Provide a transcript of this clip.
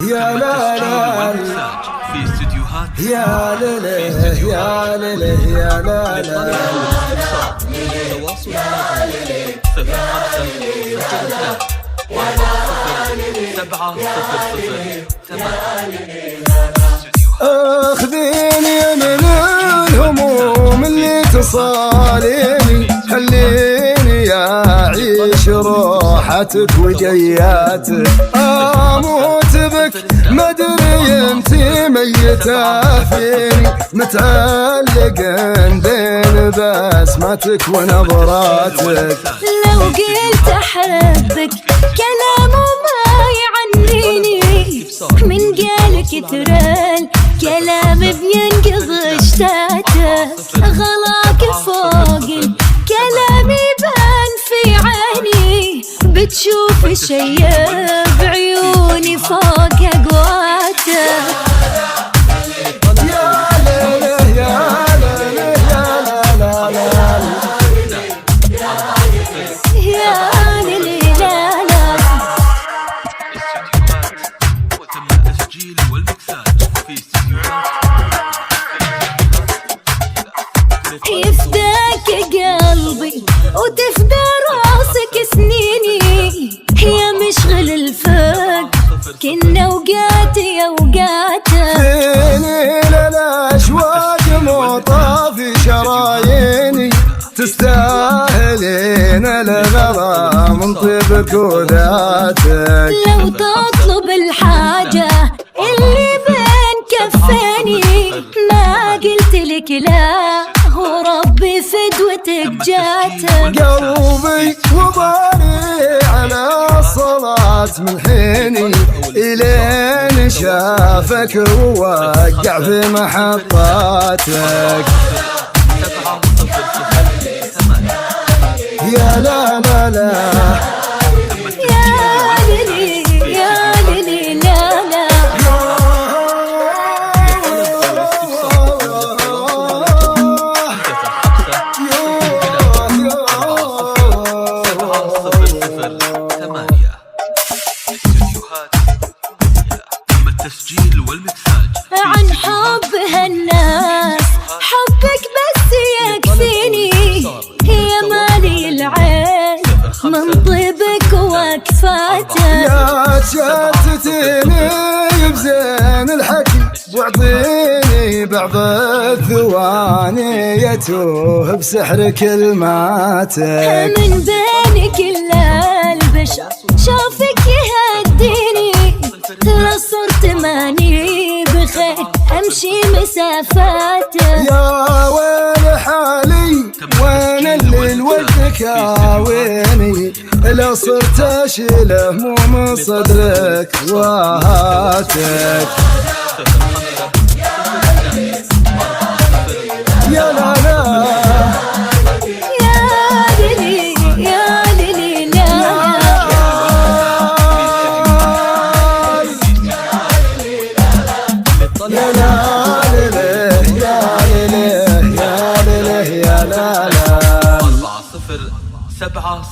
يا لا لا في استديوهات يا لله يا لله يا لا لا تواصل على 05 اخذيني من الهموم اللي تصاليني، خليني اعيش روحتك وجياتك، اموت بك مدري انتي ميتة فيني، متعلق بين بسمتك ونظراتك. لو قلت احبك كلامه ما يعنيني، من قال كثر الكلام بينقض اشتاته، غلاك فوق الكلام يبان في عيني، بتشوف الشي بعيوني فوق اقواته. يفداك قلبي وتفدى راسك سنيني، يا مشغل الفقر كنا اوقاتي اوقاته، فيني للاشواق مطافي شراييني، تستاهلين الغلا من طيبك وذاتك. لو تطلب الحاجة اللي بين كفاني، ما قلت لك لا وربي فدوتك جاتك. قلبي وبالي على الصلاة من حيني، إلين شافك ووقع في محطاتك. يا لا لا لا التسجيل والمكساج عن حب هالناس، حبك بس يكفيني، هي مالي العين من طيبك وكفاتك. يا تشتتيني بزين الحكي، واعطيني بعض الثواني يتوه بسحر كلماتك. من بين كل البشر شافك يهديني، لا صرت ماني بخير امشي مسافاتك. يا ويل حالي وين الليل والذكاويني، لا صرت اشيل هموم صدرك وهاتك. يا لا لا